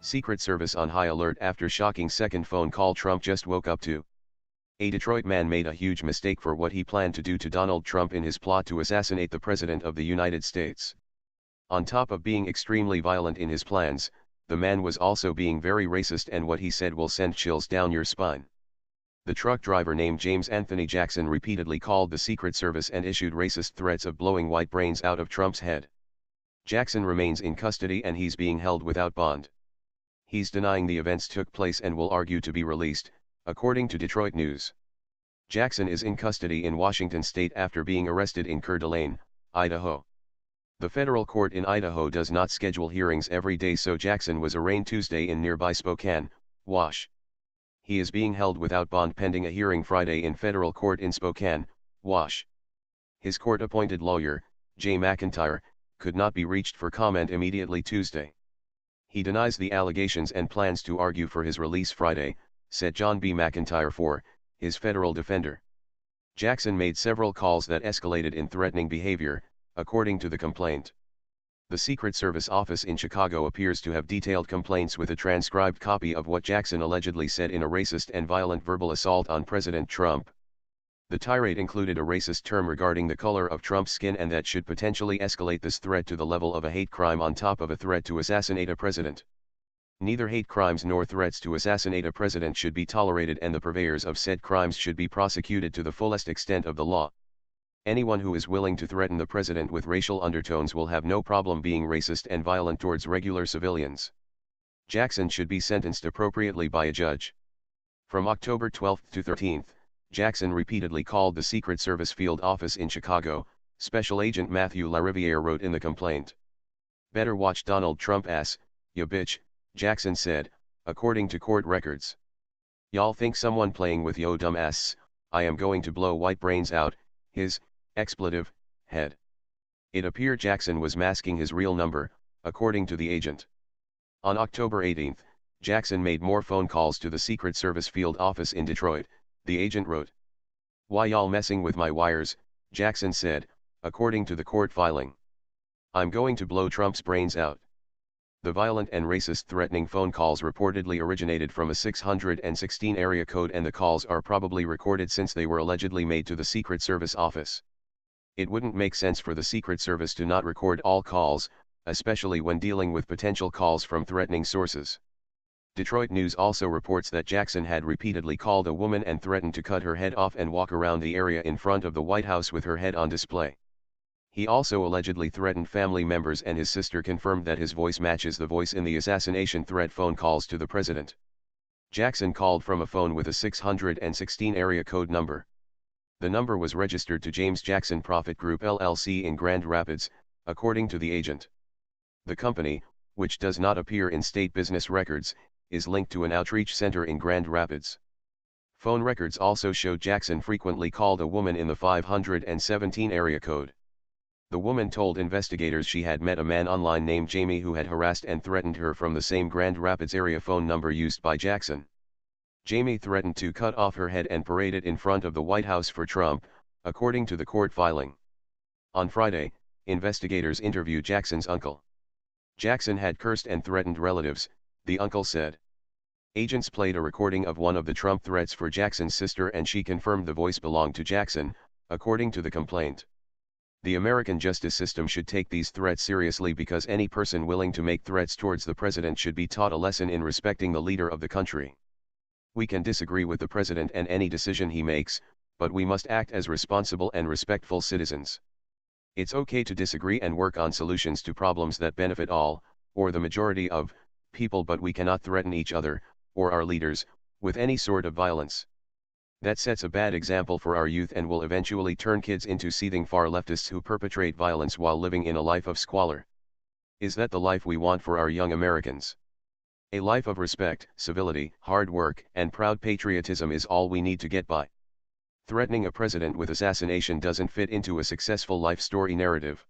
Secret Service on high alert after shocking second phone call Trump just woke up to. A Detroit man made a huge mistake for what he planned to do to Donald Trump in his plot to assassinate the President of the United States. On top of being extremely violent in his plans, the man was also being very racist, and what he said will send chills down your spine. The truck driver named James Anthony Jackson repeatedly called the Secret Service and issued racist threats of blowing white brains out of Trump's head. Jackson remains in custody and he's being held without bond. He's denying the events took place and will argue to be released, according to Detroit News. Jackson is in custody in Washington state after being arrested in Coeur d'Alene, Idaho. The federal court in Idaho does not schedule hearings every day, so Jackson was arraigned Tuesday in nearby Spokane, Wash. He is being held without bond pending a hearing Friday in federal court in Spokane, Wash. His court-appointed lawyer, Jay McIntyre, could not be reached for comment immediately Tuesday. He denies the allegations and plans to argue for his release Friday, said John B. McIntyre, his federal defender. Jackson made several calls that escalated in threatening behavior, according to the complaint. The Secret Service office in Chicago appears to have detailed complaints with a transcribed copy of what Jackson allegedly said in a racist and violent verbal assault on President Trump. The tirade included a racist term regarding the color of Trump's skin, and that should potentially escalate this threat to the level of a hate crime on top of a threat to assassinate a president. Neither hate crimes nor threats to assassinate a president should be tolerated, and the purveyors of said crimes should be prosecuted to the fullest extent of the law. Anyone who is willing to threaten the president with racial undertones will have no problem being racist and violent towards regular civilians. Jackson should be sentenced appropriately by a judge. From October 12 to 13, Jackson repeatedly called the Secret Service field office in Chicago, Special Agent Matthew LaRiviere wrote in the complaint. "Better watch Donald Trump ass, ya bitch," Jackson said, according to court records. "Y'all think someone playing with yo dumb ass, I am going to blow white brains out, his, expletive, head." It appeared Jackson was masking his real number, according to the agent. On October 18, Jackson made more phone calls to the Secret Service field office in Detroit, the agent wrote. "Why y'all messing with my wires," Jackson said, according to the court filing. "I'm going to blow Trump's brains out." The violent and racist threatening phone calls reportedly originated from a 616 area code, and the calls are probably recorded since they were allegedly made to the Secret Service office. It wouldn't make sense for the Secret Service to not record all calls, especially when dealing with potential calls from threatening sources. Detroit News also reports that Jackson had repeatedly called a woman and threatened to cut her head off and walk around the area in front of the White House with her head on display. He also allegedly threatened family members, and his sister confirmed that his voice matches the voice in the assassination threat phone calls to the president. Jackson called from a phone with a 616 area code number. The number was registered to James Jackson Profit Group LLC in Grand Rapids, according to the agent. The company, which does not appear in state business records, is linked to an outreach center in Grand Rapids. Phone records also show Jackson frequently called a woman in the 517 area code. The woman told investigators she had met a man online named Jamie who had harassed and threatened her from the same Grand Rapids area phone number used by Jackson. Jamie threatened to cut off her head and parade it in front of the White House for Trump, according to the court filing. On Friday, investigators interviewed Jackson's uncle. Jackson had cursed and threatened relatives, the uncle said. Agents played a recording of one of the Trump threats for Jackson's sister, and she confirmed the voice belonged to Jackson, according to the complaint. The American justice system should take these threats seriously, because any person willing to make threats towards the president should be taught a lesson in respecting the leader of the country. We can disagree with the president and any decision he makes, but we must act as responsible and respectful citizens. It's okay to disagree and work on solutions to problems that benefit all, or the majority of, people, but we cannot threaten each other, or our leaders, with any sort of violence. That sets a bad example for our youth and will eventually turn kids into seething far leftists who perpetrate violence while living in a life of squalor. Is that the life we want for our young Americans? A life of respect, civility, hard work, and proud patriotism is all we need to get by. Threatening a president with assassination doesn't fit into a successful life story narrative.